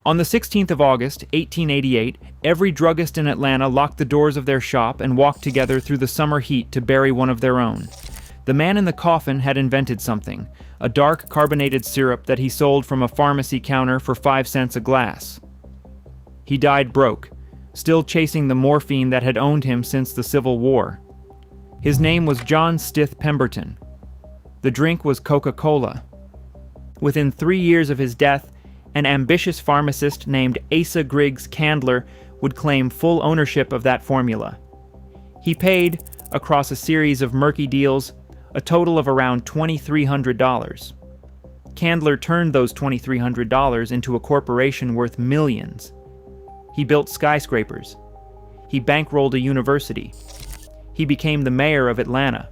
On the 16th of August, 1888, every druggist in Atlanta locked the doors of their shop and walked together through the summer heat to bury one of their own. The man in the coffin had invented something, a dark carbonated syrup that he sold from a pharmacy counter for 5 cents a glass. He died broke, still chasing the morphine that had owned him since the Civil War. His name was John Stith Pemberton. The drink was Coca-Cola. Within 3 years of his death, an ambitious pharmacist named Asa Griggs Candler would claim full ownership of that formula. He paid, across a series of murky deals, a total of around $2,300. Candler turned those $2,300 into a corporation worth millions. He built skyscrapers. He bankrolled a university. He became the mayor of Atlanta.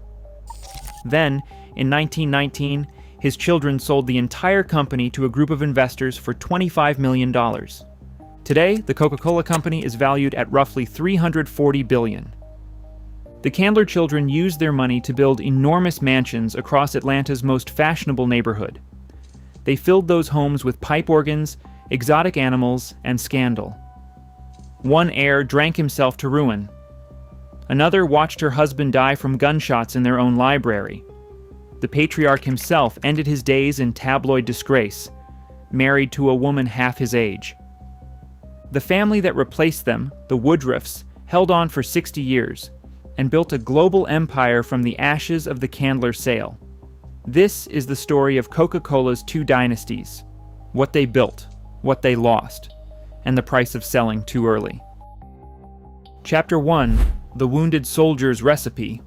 Then, in 1919, his children sold the entire company to a group of investors for $25 million. Today, the Coca-Cola Company is valued at roughly $340 billion. The Candler children used their money to build enormous mansions across Atlanta's most fashionable neighborhood. They filled those homes with pipe organs, exotic animals, and scandal. One heir drank himself to ruin. Another watched her husband die from gunshots in their own library. The Patriarch himself ended his days in tabloid disgrace, married to a woman half his age. The family that replaced them, the Woodruffs, held on for 60 years and built a global empire from the ashes of the Candler sale. This is the story of Coca-Cola's two dynasties: what they built, what they lost, and the price of selling too early. Chapter 1: The Wounded Soldier's Recipe.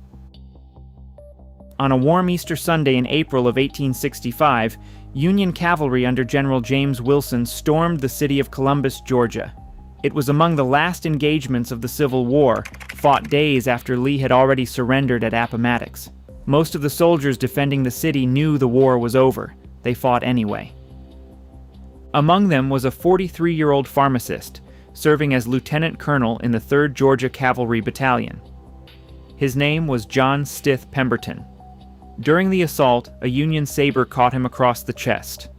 On a warm Easter Sunday in April of 1865, Union cavalry under General James Wilson stormed the city of Columbus, Georgia. It was among the last engagements of the Civil War, fought days after Lee had already surrendered at Appomattox. Most of the soldiers defending the city knew the war was over. They fought anyway. Among them was a 43-year-old pharmacist, serving as lieutenant colonel in the 3rd Georgia Cavalry Battalion. His name was John Stith Pemberton. During the assault, a Union saber caught him across the chest.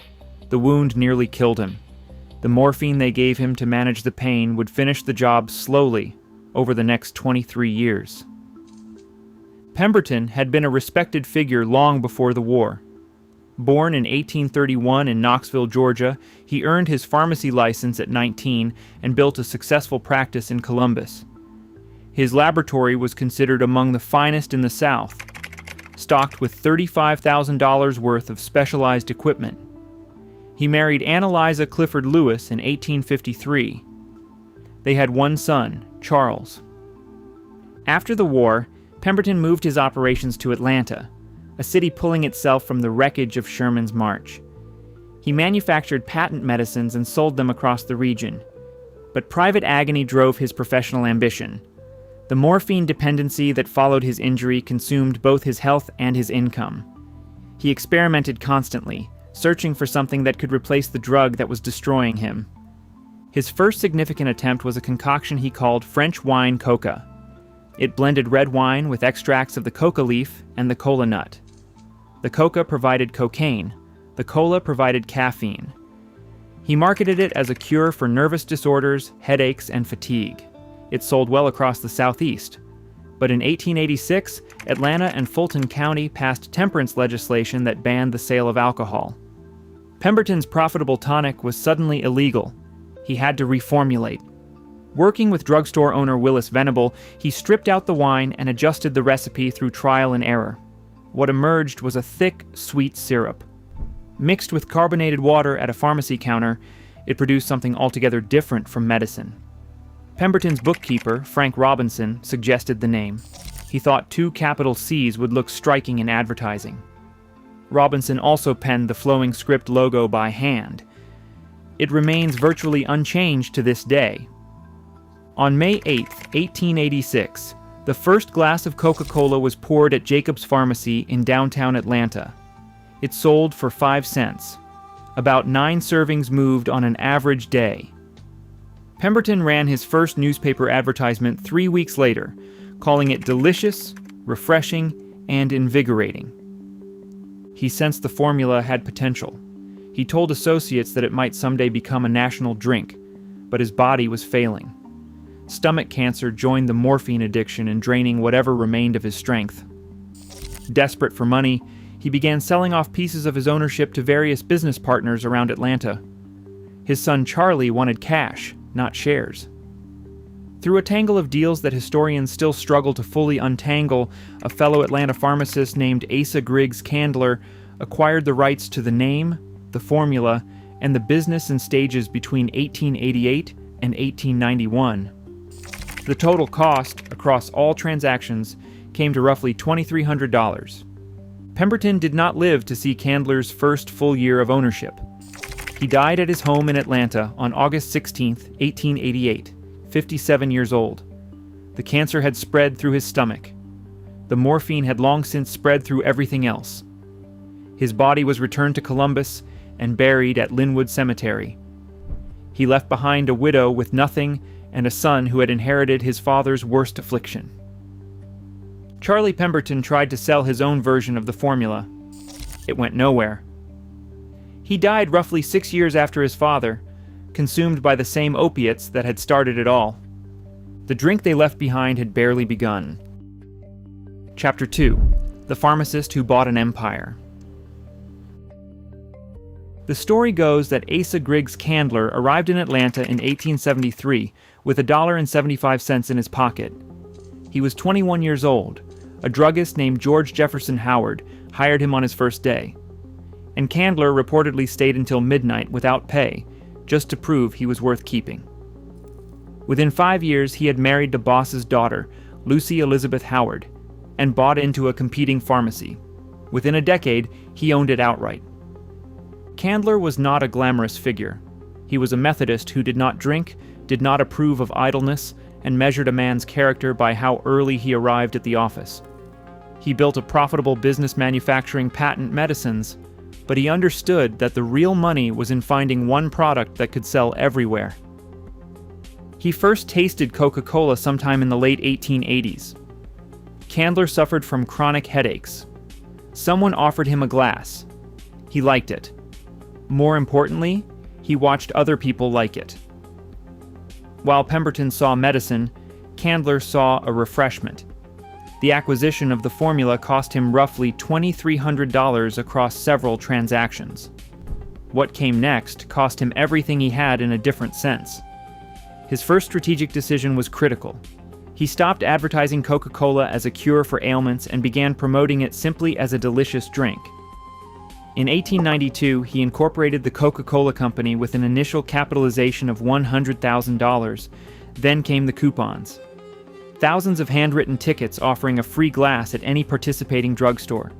The wound nearly killed him. The morphine they gave him to manage the pain would finish the job slowly over the next 23 years. Pemberton had been a respected figure long before the war. Born in 1831 in Knoxville, Georgia, he earned his pharmacy license at 19 and built a successful practice in Columbus. His laboratory was considered among the finest in the South, stocked with $35,000 worth of specialized equipment. He married Annalisa Clifford Lewis in 1853. They had one son, Charles. After the war, Pemberton moved his operations to Atlanta, a city pulling itself from the wreckage of Sherman's march. He manufactured patent medicines and sold them across the region. But private agony drove his professional ambition. The morphine dependency that followed his injury consumed both his health and his income. He experimented constantly, searching for something that could replace the drug that was destroying him. His first significant attempt was a concoction he called French wine coca. It blended red wine with extracts of the coca leaf and the cola nut. The coca provided cocaine. The cola provided caffeine. He marketed it as a cure for nervous disorders, headaches, and fatigue. It sold well across the Southeast. But in 1886, Atlanta and Fulton County passed temperance legislation that banned the sale of alcohol. Pemberton's profitable tonic was suddenly illegal. He had to reformulate. Working with drugstore owner Willis Venable, he stripped out the wine and adjusted the recipe through trial and error. What emerged was a thick, sweet syrup. Mixed with carbonated water at a pharmacy counter, it produced something altogether different from medicine. Pemberton's bookkeeper, Frank Robinson, suggested the name. He thought 2 capital C's would look striking in advertising. Robinson also penned the flowing script logo by hand. It remains virtually unchanged to this day. On May 8, 1886, the first glass of Coca-Cola was poured at Jacob's Pharmacy in downtown Atlanta. It sold for 5 cents. About 9 servings moved on an average day. Pemberton ran his first newspaper advertisement 3 weeks later, calling it delicious, refreshing, and invigorating. He sensed the formula had potential. He He told associates that it might someday become a national drink, but his body was failing. Stomach cancer joined the morphine addiction in draining whatever remained of his strength. Desperate for money, he began selling off pieces of his ownership to various business partners around Atlanta. His son Charlie wanted cash, not shares. Through a tangle of deals that historians still struggle to fully untangle, a fellow Atlanta pharmacist named Asa Griggs Candler acquired the rights to the name, the formula, and the business in stages between 1888 and 1891. The total cost, across all transactions, came to roughly $2,300. Pemberton did not live to see Candler's first full year of ownership. He died at his home in Atlanta on August 16, 1888, 57 years old. The cancer had spread through his stomach. The morphine had long since spread through everything else. His body was returned to Columbus and buried at Linwood Cemetery. He left behind a widow with nothing and a son who had inherited his father's worst affliction. Charlie Pemberton tried to sell his own version of the formula. It went nowhere. He died roughly 6 years after his father, consumed by the same opiates that had started it all. The drink they left behind had barely begun. Chapter 2: The Pharmacist Who Bought an Empire. The story goes that Asa Griggs Candler arrived in Atlanta in 1873 with $1.75 in his pocket. He was 21 years old. A druggist named George Jefferson Howard hired him on his first day, and Candler reportedly stayed until midnight without pay, just to prove he was worth keeping. Within 5 years, he had married the boss's daughter, Lucy Elizabeth Howard, and bought into a competing pharmacy. Within a decade, he owned it outright. Candler was not a glamorous figure. He was a Methodist who did not drink, did not approve of idleness, and measured a man's character by how early he arrived at the office. He built a profitable business manufacturing patent medicines, but he understood that the real money was in finding one product that could sell everywhere. He first tasted Coca-Cola sometime in the late 1880s. Candler suffered from chronic headaches. Someone offered him a glass. He liked it. More importantly, he watched other people like it. While Pemberton saw medicine, Candler saw a refreshment. The acquisition of the formula cost him roughly $2,300 across several transactions. What came next cost him everything he had in a different sense. His first strategic decision was critical. He stopped advertising Coca-Cola as a cure for ailments and began promoting it simply as a delicious drink. In 1892, he incorporated the Coca-Cola Company with an initial capitalization of $100,000. Then came the coupons. Thousands of handwritten tickets offering a free glass at any participating drugstore.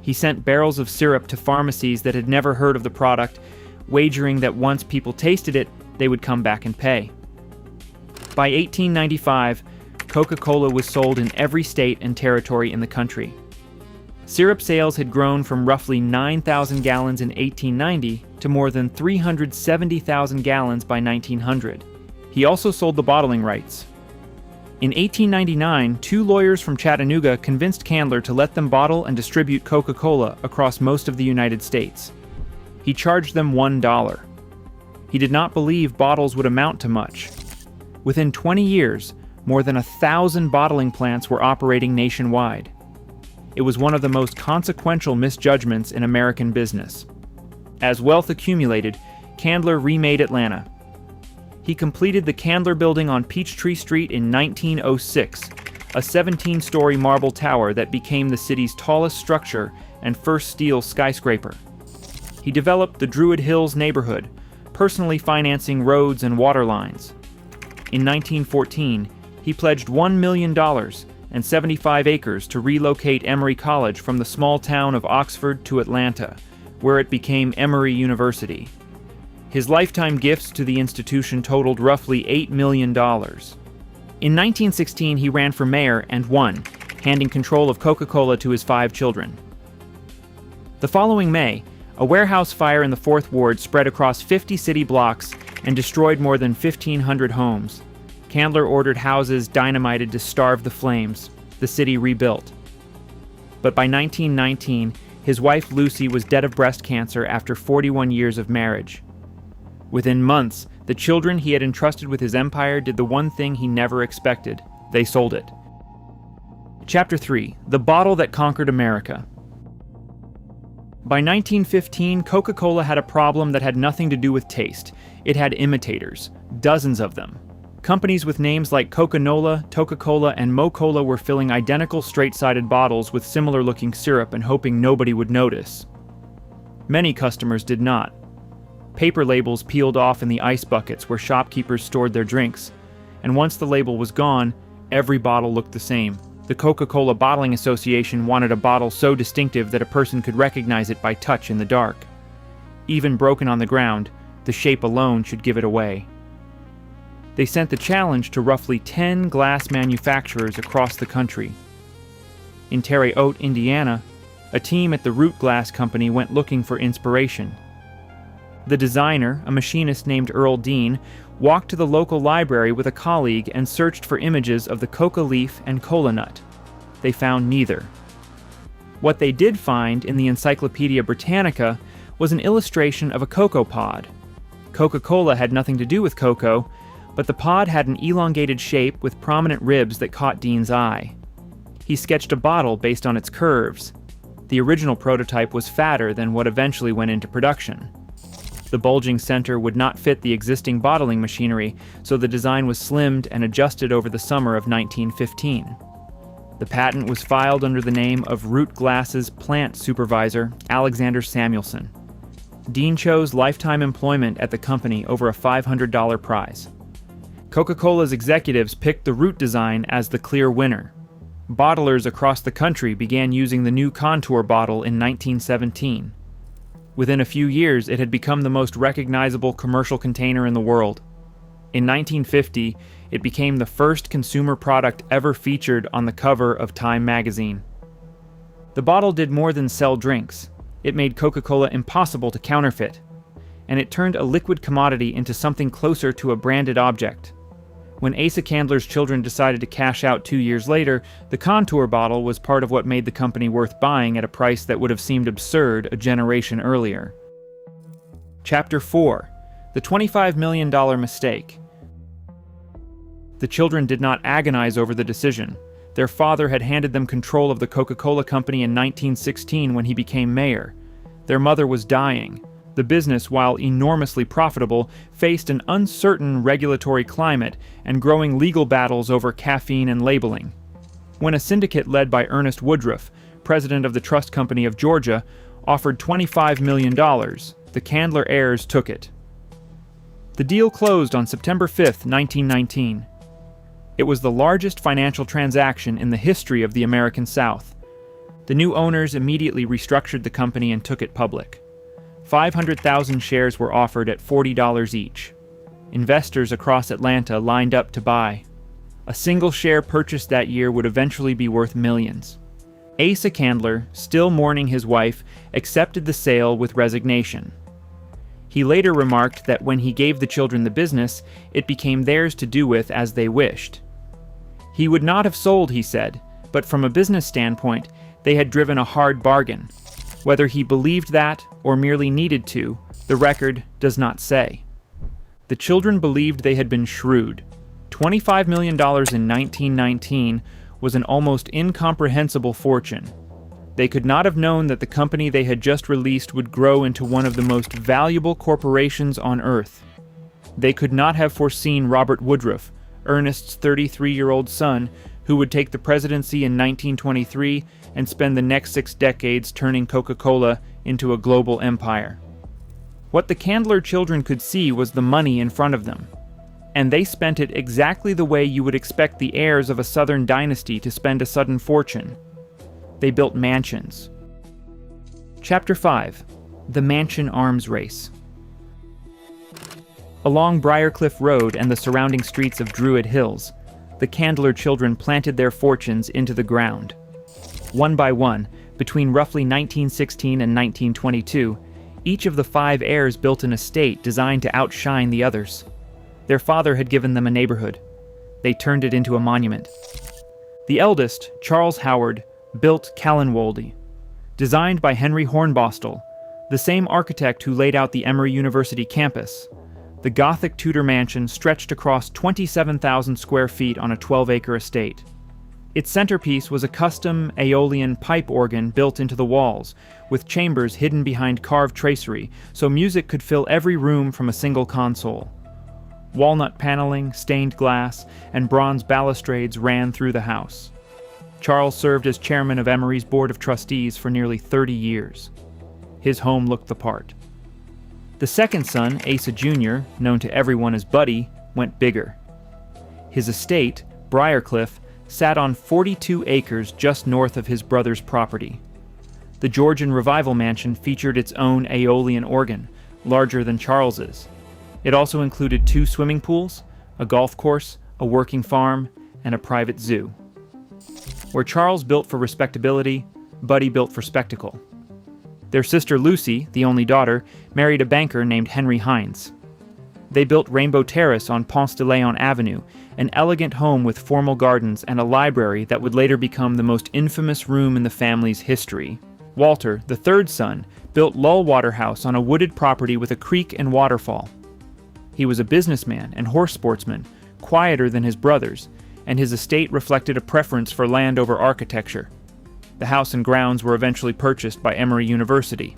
He sent barrels of syrup to pharmacies that had never heard of the product, wagering that once people tasted it, they would come back and pay. By 1895, Coca-Cola was sold in every state and territory in the country. Syrup sales had grown from roughly 9,000 gallons in 1890 to more than 370,000 gallons by 1900. He also sold the bottling rights. In 1899, 2 lawyers from Chattanooga convinced Candler to let them bottle and distribute Coca-Cola across most of the United States. He charged them $1. He did not believe bottles would amount to much. Within 20 years, more than 1,000 bottling plants were operating nationwide. It was one of the most consequential misjudgments in American business. As wealth accumulated, Candler remade Atlanta. He completed the Candler Building on Peachtree Street in 1906, a 17-story marble tower that became the city's tallest structure and first steel skyscraper. He developed the Druid Hills neighborhood, personally financing roads and water lines. In 1914, he pledged $1 million and 75 acres to relocate Emory College from the small town of Oxford to Atlanta, where it became Emory University. His lifetime gifts to the institution totaled roughly $8 million. In 1916, he ran for mayor and won, handing control of Coca-Cola to his 5 children. The following May, a warehouse fire in the 4th Ward spread across 50 city blocks and destroyed more than 1,500 homes. Candler ordered houses dynamited to starve the flames. The city rebuilt. But by 1919, His wife Lucy was dead of breast cancer after 41 years of marriage. Within months, the children he had entrusted with his empire did the one thing he never expected. They sold it. Chapter 3: The Bottle That Conquered America. By 1915, Coca-Cola had a problem that had nothing to do with taste. It had imitators, dozens of them. Companies with names like Coca-Cola, Toca-Cola, and Mo-Cola were filling identical straight-sided bottles with similar-looking syrup and hoping nobody would notice. Many customers did not. Paper labels peeled off in the ice buckets where shopkeepers stored their drinks, and once the label was gone, every bottle looked the same. The Coca-Cola Bottling Association wanted a bottle so distinctive that a person could recognize it by touch in the dark. Even broken on the ground, the shape alone should give it away. They sent the challenge to roughly 10 glass manufacturers across the country. In Terrace, Indiana, a team at the Root Glass Company went looking for inspiration. The designer, a machinist named Earl Dean, walked to the local library with a colleague and searched for images of the coca leaf and cola nut. They found neither. What they did find in the Encyclopedia Britannica was an illustration of a cocoa pod. Coca-Cola had nothing to do with cocoa, but the pod had an elongated shape with prominent ribs that caught Dean's eye. He sketched a bottle based on its curves. The original prototype was fatter than what eventually went into production. The bulging center would not fit the existing bottling machinery, so the design was slimmed and adjusted over the summer of 1915. The patent was filed under the name of Root Glass's plant supervisor, Alexander Samuelson. Dean chose lifetime employment at the company over a $500 prize. Coca-Cola's executives picked the Root design as the clear winner. Bottlers across the country began using the new Contour bottle in 1917. Within a few years, it had become the most recognizable commercial container in the world. In 1950, it became the first consumer product ever featured on the cover of Time magazine. The bottle did more than sell drinks. It made Coca-Cola impossible to counterfeit, and it turned a liquid commodity into something closer to a branded object. When Asa Candler's children decided to cash out 2 years later, the Contour bottle was part of what made the company worth buying at a price that would have seemed absurd a generation earlier. Chapter 4: The $25 million Mistake. The children did not agonize over the decision. Their father had handed them control of the Coca-Cola Company in 1916 when he became mayor. Their mother was dying. The business, while enormously profitable, faced an uncertain regulatory climate and growing legal battles over caffeine and labeling. When a syndicate led by Ernest Woodruff, president of the Trust Company of Georgia, offered $25 million, the Candler heirs took it. The deal closed on September 5, 1919. It was the largest financial transaction in the history of the American South. The new owners immediately restructured the company and took it public. 500,000 shares were offered at $40 each. Investors across Atlanta lined up to buy. A single share purchased that year would eventually be worth millions. Asa Candler, still mourning his wife, accepted the sale with resignation. He later remarked that when he gave the children the business, it became theirs to do with as they wished. He would not have sold, he said, but from a business standpoint, they had driven a hard bargain. Whether he believed that or merely needed to, the record does not say. The children believed they had been shrewd. $25 million in 1919 was an almost incomprehensible fortune. They could not have known that the company they had just released would grow into one of the most valuable corporations on earth. They could not have foreseen Robert Woodruff, Ernest's 33-year-old son, who would take the presidency in 1923 and spend the next 6 decades turning Coca-Cola into a global empire. What the Candler children could see was the money in front of them, and they spent it exactly the way you would expect the heirs of a southern dynasty to spend a sudden fortune. They built mansions. Chapter 5: The Mansion Arms Race. Along Briarcliff Road and the surrounding streets of Druid Hills, the Candler children planted their fortunes into the ground. One by one, between roughly 1916 and 1922, each of the 5 heirs built an estate designed to outshine the others. Their father had given them a neighborhood. They turned it into a monument. The eldest, Charles Howard, built Callanwoldy. Designed by Henry Hornbostel, the same architect who laid out the Emory University campus, the Gothic Tudor mansion stretched across 27,000 square feet on a 12-acre estate. Its centerpiece was a custom Aeolian pipe organ built into the walls, with chambers hidden behind carved tracery so music could fill every room from a single console. Walnut paneling, stained glass, and bronze balustrades ran through the house. Charles served as chairman of Emory's Board of Trustees for nearly 30 years. His home looked the part. The second son, Asa Jr., known to everyone as Buddy, went bigger. His estate, Briarcliff, sat on 42 acres just north of his brother's property. The Georgian Revival Mansion featured its own Aeolian organ, larger than Charles's. It also included 2 swimming pools, a golf course, a working farm, and a private zoo. Where Charles built for respectability, Buddy built for spectacle. Their sister Lucy, the only daughter, married a banker named Henry Hines. They built Rainbow Terrace on Ponce de Leon Avenue, an elegant home with formal gardens and a library that would later become the most infamous room in the family's history. Walter, the third son, built Lullwater House on a wooded property with a creek and waterfall. He was a businessman and horse sportsman, quieter than his brothers, and his estate reflected a preference for land over architecture. The house and grounds were eventually purchased by Emory University.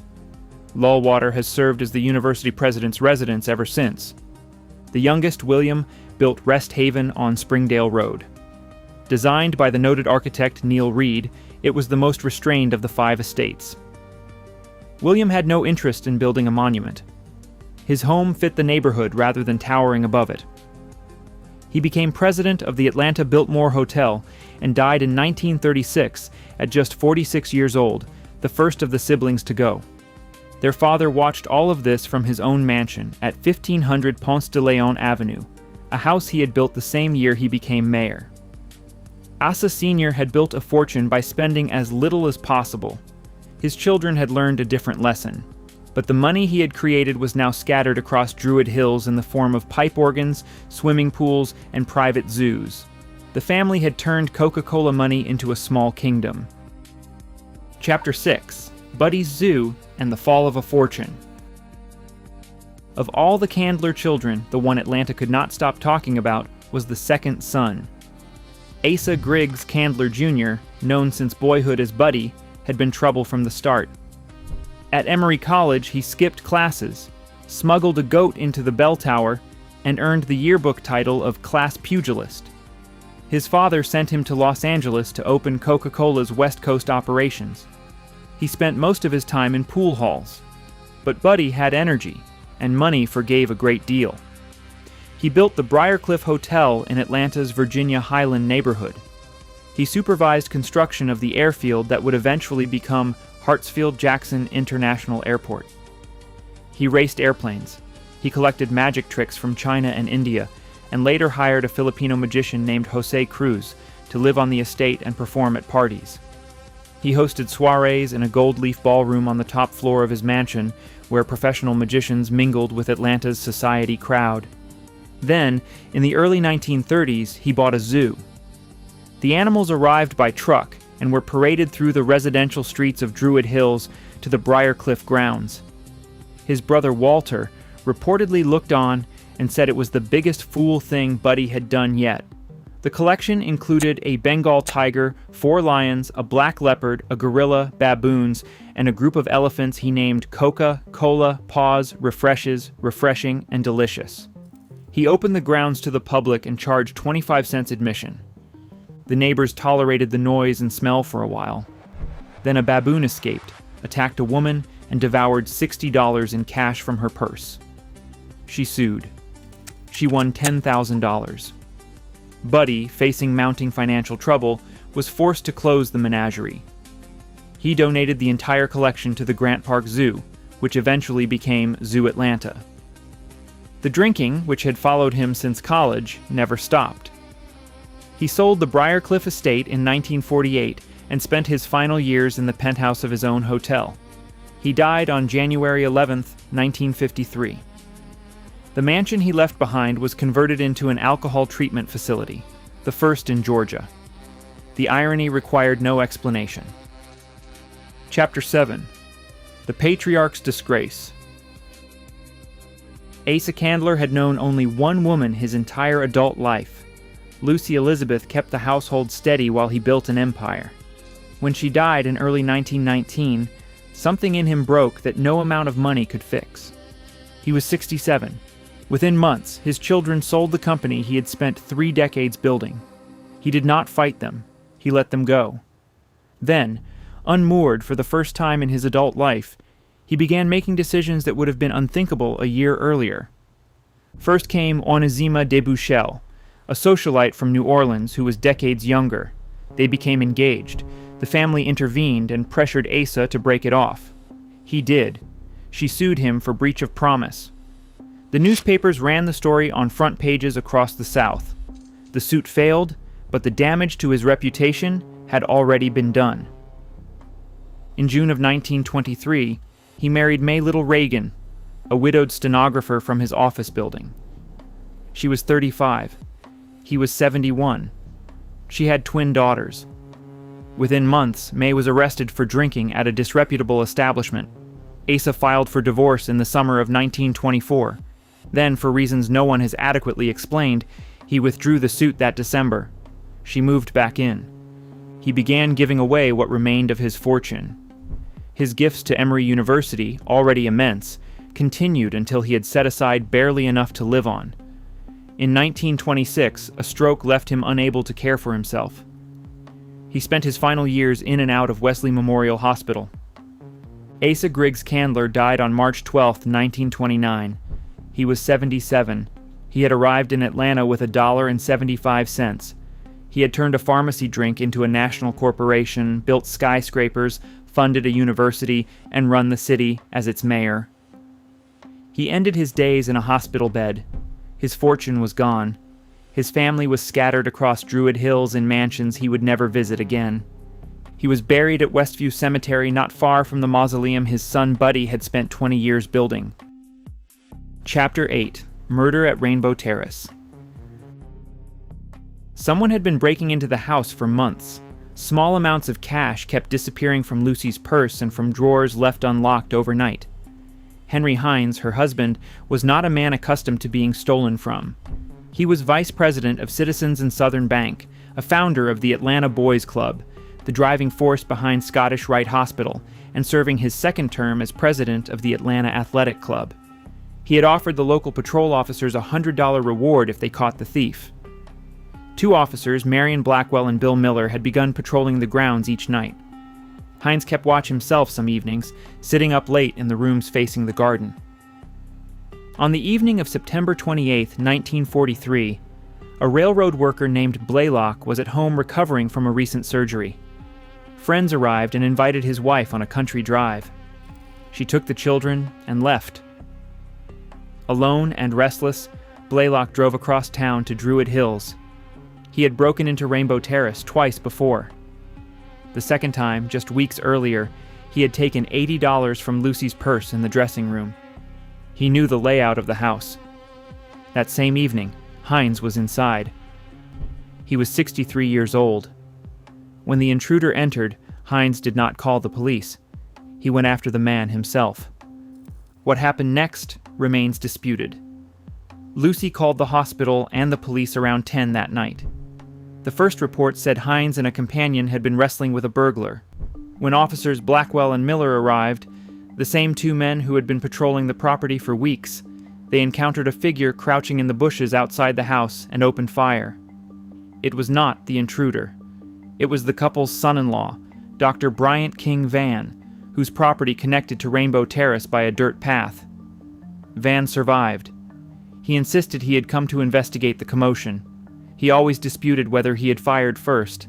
Lullwater has served as the university president's residence ever since. The youngest, William, built Rest Haven on Springdale Road. Designed by the noted architect Neil Reed, it was the most restrained of the 5 estates. William had no interest in building a monument. His home fit the neighborhood rather than towering above it. He became president of the Atlanta Biltmore Hotel and died in 1936 at just 46 years old, the first of the siblings to go. Their father watched all of this from his own mansion at 1500 Ponce de Leon Avenue, a house he had built the same year he became mayor. Asa Sr. had built a fortune by spending as little as possible. His children had learned a different lesson. But the money he had created was now scattered across Druid Hills in the form of pipe organs, swimming pools, and private zoos. The family had turned Coca-Cola money into a small kingdom. Chapter 6: Buddy's Zoo and the Fall of a Fortune. Of all the Candler children, the one Atlanta could not stop talking about was the second son. Asa Griggs Candler Jr., known since boyhood as Buddy, had been trouble from the start. At Emory College, he skipped classes, smuggled a goat into the bell tower, and earned the yearbook title of class pugilist. His father sent him to Los Angeles to open Coca-Cola's West Coast operations. He spent most of his time in pool halls. But Buddy had energy, and money forgave a great deal. He built the Briarcliff Hotel in Atlanta's Virginia Highland neighborhood. He supervised construction of the airfield that would eventually become Hartsfield-Jackson International Airport. He raced airplanes. He collected magic tricks from China and India, and later hired a Filipino magician named Jose Cruz to live on the estate and perform at parties. He hosted soirees in a gold-leaf ballroom on the top floor of his mansion, where professional magicians mingled with Atlanta's society crowd. Then, in the early 1930s, he bought a zoo. The animals arrived by truck and were paraded through the residential streets of Druid Hills to the Briarcliff grounds. His brother Walter reportedly looked on and said it was the biggest fool thing Buddy had done yet. The collection included a Bengal tiger, 4 lions, a black leopard, a gorilla, baboons, and a group of elephants he named Coca-Cola, Paws, Refreshes, Refreshing, and Delicious. He opened the grounds to the public and charged 25 cents admission. The neighbors tolerated the noise and smell for a while. Then a baboon escaped, attacked a woman, and devoured $60 in cash from her purse. She sued. She won $10,000. Buddy, facing mounting financial trouble, was forced to close the menagerie. He donated the entire collection to the Grant Park Zoo, which eventually became Zoo Atlanta. The drinking, which had followed him since college, never stopped. He sold the Briarcliff estate in 1948 and spent his final years in the penthouse of his own hotel. He died on January 11, 1953. The mansion he left behind was converted into an alcohol treatment facility, the first in Georgia. The irony required no explanation. Chapter 7. The Patriarch's Disgrace. Asa Candler had known only one woman his entire adult life. Lucy Elizabeth kept the household steady while he built an empire. When she died in early 1919, something in him broke that no amount of money could fix. He was 67. Within months, his children sold the company he had spent 3 decades building. He did not fight them. He let them go. Then, unmoored for the first time in his adult life, he began making decisions that would have been unthinkable a year earlier. First came Onezima de Buchel, a socialite from New Orleans who was decades younger. They became engaged. The family intervened and pressured Asa to break it off. He did. She sued him for breach of promise. The newspapers ran the story on front pages across the South. The suit failed, but the damage to his reputation had already been done. In June of 1923, he married May Little Reagan, a widowed stenographer from his office building. She was 35. He was 71. She had twin daughters. Within months, May was arrested for drinking at a disreputable establishment. Asa filed for divorce in the summer of 1924. Then, for reasons no one has adequately explained, he withdrew the suit that December. She moved back in. He began giving away what remained of his fortune. His gifts to Emory University, already immense, continued until he had set aside barely enough to live on. In 1926, a stroke left him unable to care for himself. He spent his final years in and out of Wesley Memorial Hospital. Asa Griggs Candler died on March 12, 1929. He was 77. He had arrived in Atlanta with $1.75. He had turned a pharmacy drink into a national corporation, built skyscrapers, funded a university, and run the city as its mayor. He ended his days in a hospital bed. His fortune was gone. His family was scattered across Druid Hills in mansions he would never visit again. He was buried at Westview Cemetery not far from the mausoleum his son Buddy had spent 20 years building. Chapter 8. Murder at Rainbow Terrace. Someone had been breaking into the house for months. Small amounts of cash kept disappearing from Lucy's purse and from drawers left unlocked overnight. Henry Hines, her husband, was not a man accustomed to being stolen from. He was vice president of Citizens and Southern Bank, a founder of the Atlanta Boys Club, the driving force behind Scottish Rite Hospital, and serving his second term as president of the Atlanta Athletic Club. He had offered the local patrol officers a $100 reward if they caught the thief. 2 officers, Marion Blackwell and Bill Miller, had begun patrolling the grounds each night. Hines kept watch himself some evenings, sitting up late in the rooms facing the garden. On the evening of September 28, 1943, a railroad worker named Blaylock was at home recovering from a recent surgery. Friends arrived and invited his wife on a country drive. She took the children and left. Alone and restless, Blaylock drove across town to Druid Hills. He had broken into Rainbow Terrace twice before. The second time, just weeks earlier, he had taken $80 from Lucy's purse in the dressing room. He knew the layout of the house. That same evening, Hines was inside. He was 63 years old. When the intruder entered, Hines did not call the police. He went after the man himself. What happened next remains disputed. Lucy called the hospital and the police around 10 that night. The first report said Hines and a companion had been wrestling with a burglar. When officers Blackwell and Miller arrived, the same 2 men who had been patrolling the property for weeks, they encountered a figure crouching in the bushes outside the house and opened fire. It was not the intruder. It was the couple's son-in-law, Dr. Bryant King Van, whose property connected to Rainbow Terrace by a dirt path. Van survived. He insisted he had come to investigate the commotion. He always disputed whether he had fired first.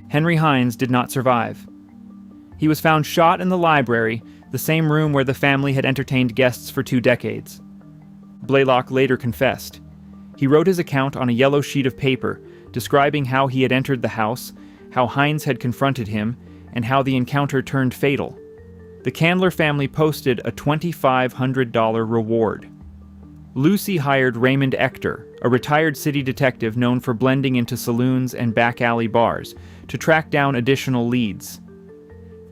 Henry Hines did not survive. He was found shot in the library, the same room where the family had entertained guests for 2 decades. Blaylock later confessed. He wrote his account on a yellow sheet of paper, describing how he had entered the house, how Hines had confronted him, and how the encounter turned fatal. The Candler family posted a $2,500 reward. Lucy hired Raymond Ector, a retired city detective known for blending into saloons and back alley bars, to track down additional leads.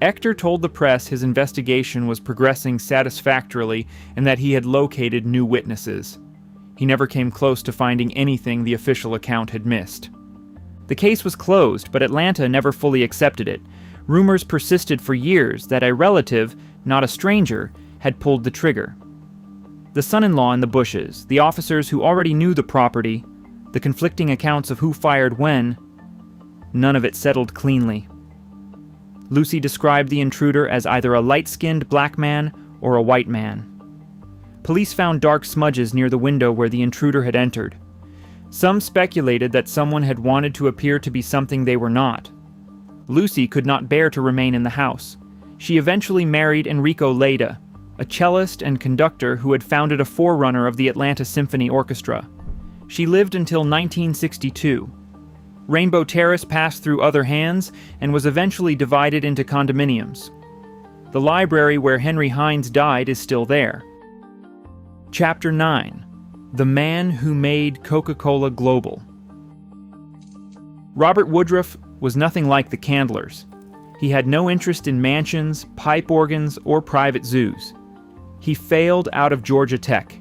Ector told the press his investigation was progressing satisfactorily and that he had located new witnesses. He never came close to finding anything the official account had missed. The case was closed, but Atlanta never fully accepted it. Rumors persisted for years that a relative, not a stranger, had pulled the trigger. The son-in-law in the bushes, the officers who already knew the property, the conflicting accounts of who fired when, none of it settled cleanly. Lucy described the intruder as either a light-skinned black man or a white man. Police found dark smudges near the window where the intruder had entered. Some speculated that someone had wanted to appear to be something they were not. Lucy could not bear to remain in the house. She eventually married Enrico Leda, a cellist and conductor who had founded a forerunner of the Atlanta Symphony Orchestra. She lived until 1962. Rainbow Terrace passed through other hands and was eventually divided into condominiums. The library where Henry Hines died is still there. Chapter 9: The Man Who Made Coca-Cola Global. Robert Woodruff was nothing like the Candlers. He had no interest in mansions, pipe organs, or private zoos. He failed out of Georgia Tech.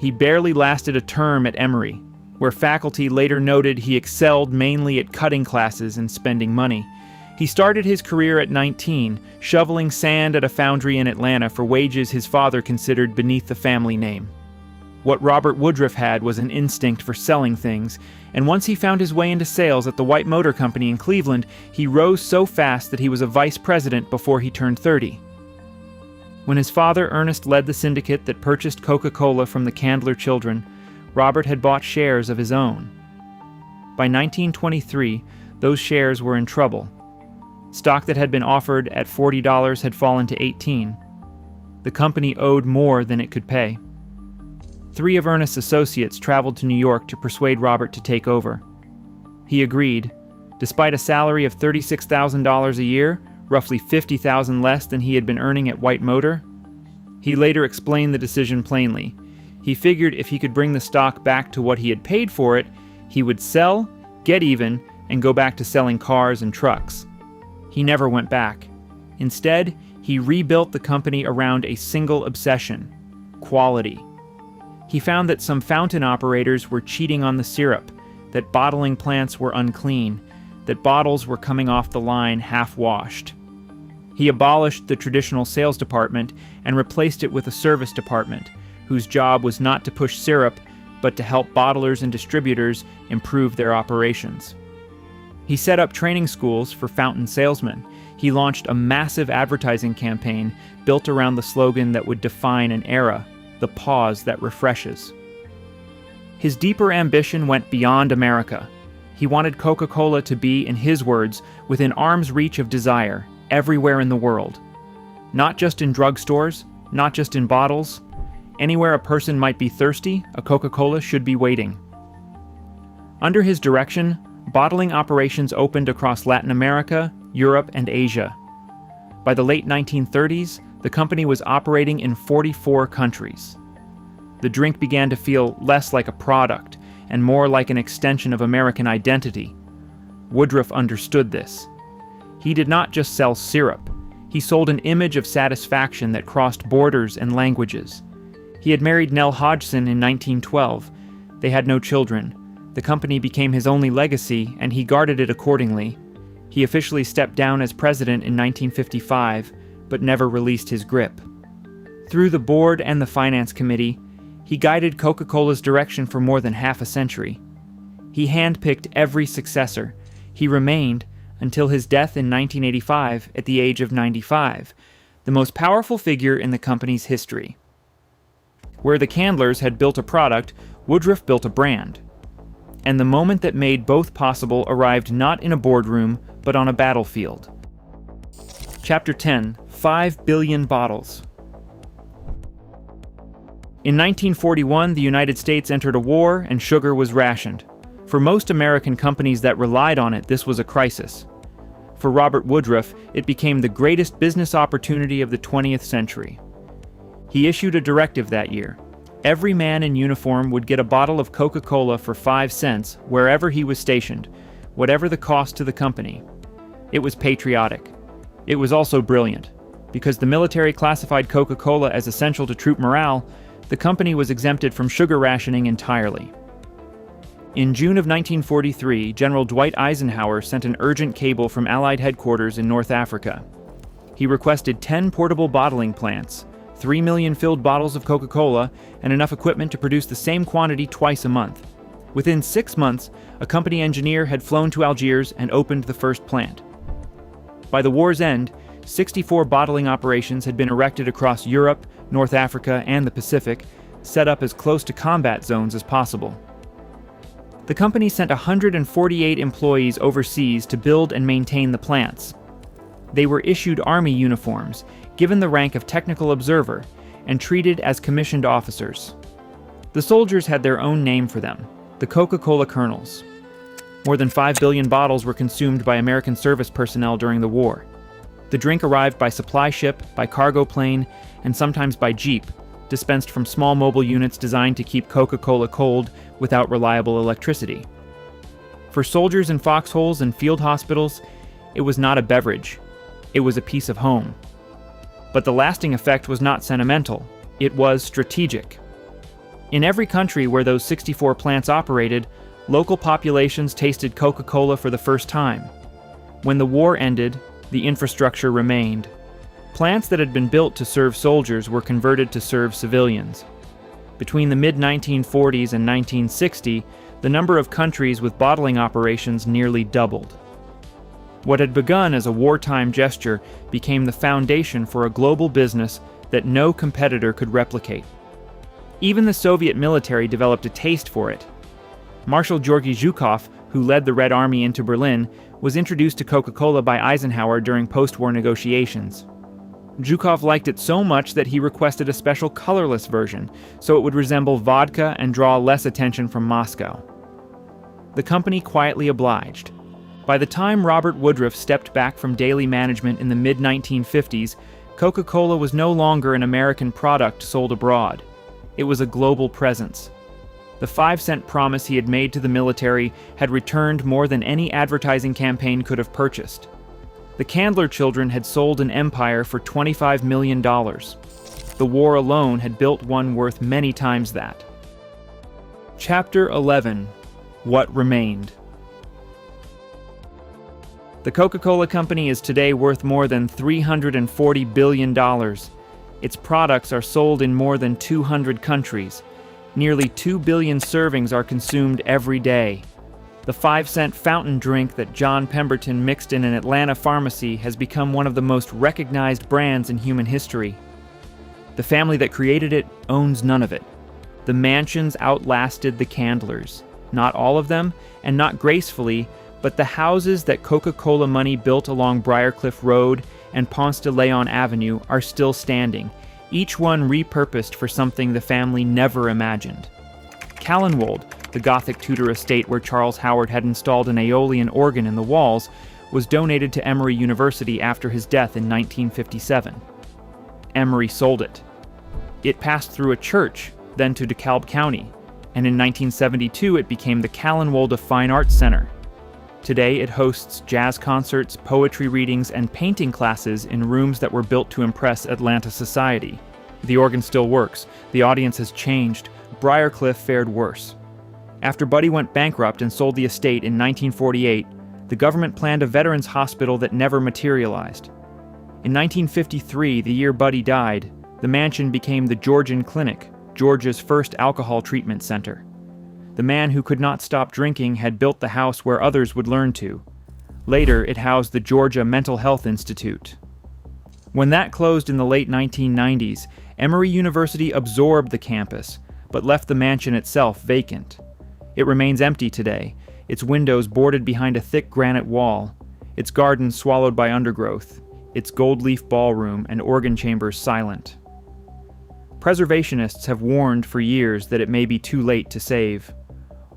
He barely lasted a term at Emory, where faculty later noted he excelled mainly at cutting classes and spending money. He started his career at 19, shoveling sand at a foundry in Atlanta for wages his father considered beneath the family name. What Robert Woodruff had was an instinct for selling things, and once he found his way into sales at the White Motor Company in Cleveland, he rose so fast that he was a vice president before he turned 30. When his father, Ernest, led the syndicate that purchased Coca-Cola from the Candler children, Robert had bought shares of his own. By 1923, those shares were in trouble. Stock that had been offered at $40 had fallen to $18. The company owed more than it could pay. 3 of Ernest's associates traveled to New York to persuade Robert to take over. He agreed, despite a salary of $36,000 a year, roughly $50,000 less than he had been earning at White Motor. He later explained the decision plainly. He figured if he could bring the stock back to what he had paid for it, he would sell, get even, and go back to selling cars and trucks. He never went back. Instead, he rebuilt the company around a single obsession: quality. He found that some fountain operators were cheating on the syrup, that bottling plants were unclean, that bottles were coming off the line half-washed. He abolished the traditional sales department and replaced it with a service department, whose job was not to push syrup, but to help bottlers and distributors improve their operations. He set up training schools for fountain salesmen. He launched a massive advertising campaign built around the slogan that would define an era: the pause that refreshes. His deeper ambition went beyond America. He wanted Coca-Cola to be, in his words, within arm's reach of desire, everywhere in the world. Not just in drugstores, not just in bottles. Anywhere a person might be thirsty, a Coca-Cola should be waiting. Under his direction, bottling operations opened across Latin America, Europe, and Asia. By the late 1930s, the company was operating in 44 countries. The drink began to feel less like a product and more like an extension of American identity. Woodruff understood this. He did not just sell syrup. He sold an image of satisfaction that crossed borders and languages. He had married Nell Hodgson in 1912. They had no children. The company became his only legacy, and he guarded it accordingly. He officially stepped down as president in 1955, but never released his grip. Through the board and the finance committee, he guided Coca-Cola's direction for more than half a century. He handpicked every successor. He remained, until his death in 1985 at the age of 95, the most powerful figure in the company's history. Where the Candlers had built a product, Woodruff built a brand. And the moment that made both possible arrived not in a boardroom, but on a battlefield. Chapter 10: 5 billion bottles. In 1941, the United States entered a war and sugar was rationed. For most American companies that relied on it, this was a crisis. For Robert Woodruff, it became the greatest business opportunity of the 20th century. He issued a directive that year. Every man in uniform would get a bottle of Coca-Cola for 5 cents wherever he was stationed, whatever the cost to the company. It was patriotic. It was also brilliant. Because the military classified Coca-Cola as essential to troop morale, the company was exempted from sugar rationing entirely. In June of 1943, General Dwight Eisenhower sent an urgent cable from Allied headquarters in North Africa. He requested 10 portable bottling plants, 3 million filled bottles of Coca-Cola, and enough equipment to produce the same quantity twice a month. Within 6 months, a company engineer had flown to Algiers and opened the first plant. By the war's end, 64 bottling operations had been erected across Europe, North Africa, and the Pacific, set up as close to combat zones as possible. The company sent 148 employees overseas to build and maintain the plants. They were issued Army uniforms, given the rank of technical observer, and treated as commissioned officers. The soldiers had their own name for them, the Coca-Cola Colonels. More than 5 billion bottles were consumed by American service personnel during the war. The drink arrived by supply ship, by cargo plane, and sometimes by jeep, dispensed from small mobile units designed to keep Coca-Cola cold without reliable electricity. For soldiers in foxholes and field hospitals, it was not a beverage. It was a piece of home. But the lasting effect was not sentimental. It was strategic. In every country where those 64 plants operated, local populations tasted Coca-Cola for the first time. When the war ended, the infrastructure remained. Plants that had been built to serve soldiers were converted to serve civilians. Between the mid-1940s and 1960, the number of countries with bottling operations nearly doubled. What had begun as a wartime gesture became the foundation for a global business that no competitor could replicate. Even the Soviet military developed a taste for it. Marshal Georgy Zhukov, who led the Red Army into Berlin, was introduced to Coca-Cola by Eisenhower during post-war negotiations. Zhukov liked it so much that he requested a special colorless version, so it would resemble vodka and draw less attention from Moscow. The company quietly obliged. By the time Robert Woodruff stepped back from daily management in the mid-1950s, Coca-Cola was no longer an American product sold abroad. It was a global presence. The 5-cent promise he had made to the military had returned more than any advertising campaign could have purchased. The Candler children had sold an empire for $25 million. The war alone had built one worth many times that. Chapter 11. What Remained. The Coca-Cola Company is today worth more than $340 billion. Its products are sold in more than 200 countries. Nearly 2 billion servings are consumed every day. The 5-cent fountain drink that John Pemberton mixed in an Atlanta pharmacy has become one of the most recognized brands in human history. The family that created it owns none of it. The mansions outlasted the Candlers. Not all of them, and not gracefully, but the houses that Coca-Cola money built along Briarcliff Road and Ponce de Leon Avenue are still standing, each one repurposed for something the family never imagined. Callenwold, the Gothic Tudor estate where Charles Howard had installed an Aeolian organ in the walls, was donated to Emory University after his death in 1957. Emory sold it. It passed through a church, then to DeKalb County, and in 1972 it became the Callenwold Fine Arts Center. Today it hosts jazz concerts, poetry readings, and painting classes in rooms that were built to impress Atlanta society. The organ still works. The audience has changed. Briarcliff fared worse. After Buddy went bankrupt and sold the estate in 1948, the government planned a veterans hospital that never materialized. In 1953, the year Buddy died, the mansion became the Georgian Clinic, Georgia's first alcohol treatment center. The man who could not stop drinking had built the house where others would learn to. Later, it housed the Georgia Mental Health Institute. When that closed in the late 1990s, Emory University absorbed the campus, but left the mansion itself vacant. It remains empty today, its windows boarded behind a thick granite wall, its gardens swallowed by undergrowth, its gold leaf ballroom and organ chambers silent. Preservationists have warned for years that it may be too late to save.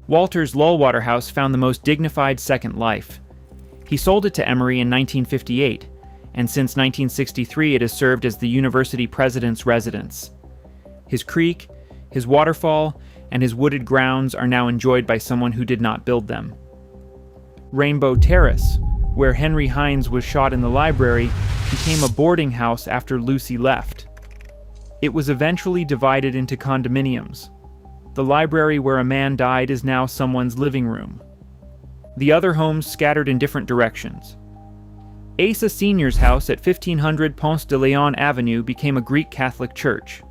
Walter's Lullwater House found the most dignified second life. He sold it to Emory in 1958, and since 1963 it has served as the university president's residence. His creek, his waterfall, and his wooded grounds are now enjoyed by someone who did not build them. Rainbow Terrace, where Henry Hines was shot in the library, became a boarding house after Lucy left. It was eventually divided into condominiums. The library where a man died is now someone's living room. The other homes scattered in different directions. Asa Sr.'s house at 1500 Ponce de Leon Avenue became a Greek Catholic church.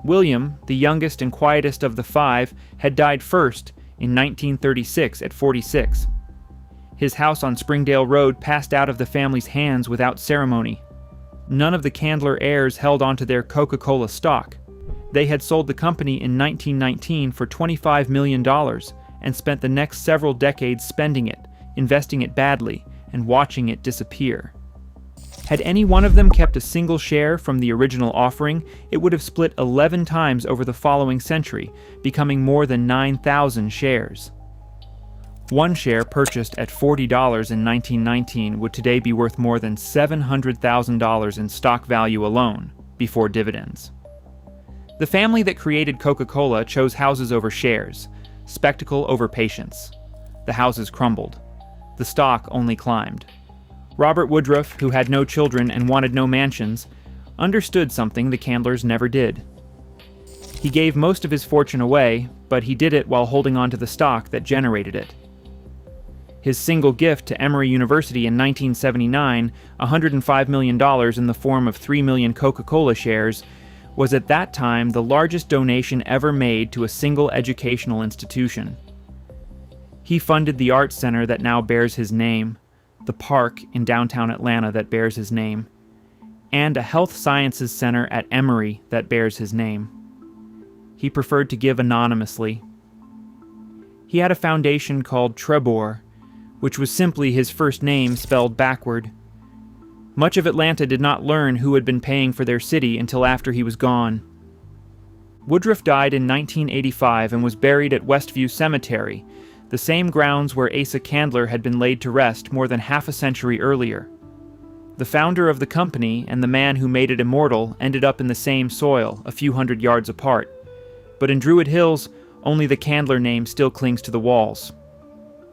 William, the youngest and quietest of the five, had died first in 1936 at 46. His house on Springdale Road passed out of the family's hands without ceremony. None of the Candler heirs held onto their Coca-Cola stock. They had sold the company in 1919 for $25 million and spent the next several decades spending it, investing it badly, and watching it disappear. Had any one of them kept a single share from the original offering, it would have split 11 times over the following century, becoming more than 9,000 shares. One share purchased at $40 in 1919 would today be worth more than $700,000 in stock value alone, before dividends. The family that created Coca-Cola chose houses over shares, spectacle over patience. The houses crumbled. The stock only climbed. Robert Woodruff, who had no children and wanted no mansions, understood something the Candlers never did. He gave most of his fortune away, but he did it while holding on to the stock that generated it. His single gift to Emory University in 1979, $105 million in the form of 3 million Coca-Cola shares, was at that time the largest donation ever made to a single educational institution. He funded the arts center that now bears his name, the park in downtown Atlanta that bears his name, and a health sciences center at Emory that bears his name. He preferred to give anonymously. He had a foundation called Trebor, which was simply his first name spelled backward. Much of Atlanta did not learn who had been paying for their city until after he was gone. Woodruff died in 1985 and was buried at Westview Cemetery, the same grounds where Asa Candler had been laid to rest more than half a century earlier. The founder of the company and the man who made it immortal ended up in the same soil, a few hundred yards apart. But in Druid Hills, only the Candler name still clings to the walls.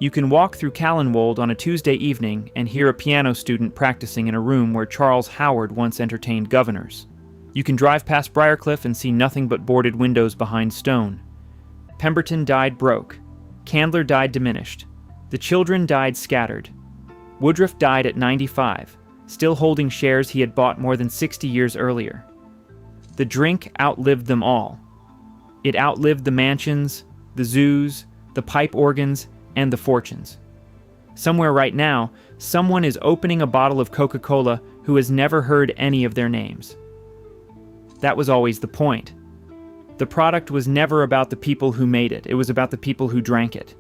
You can walk through Callenwold on a Tuesday evening and hear a piano student practicing in a room where Charles Howard once entertained governors. You can drive past Briarcliff and see nothing but boarded windows behind stone. Pemberton died broke. Candler died diminished. The children died scattered. Woodruff died at 95, still holding shares he had bought more than 60 years earlier. The drink outlived them all. It outlived the mansions, the zoos, the pipe organs, and the fortunes. Somewhere right now, someone is opening a bottle of Coca-Cola who has never heard any of their names. That was always the point. The product was never about the people who made it. It was about the people who drank it.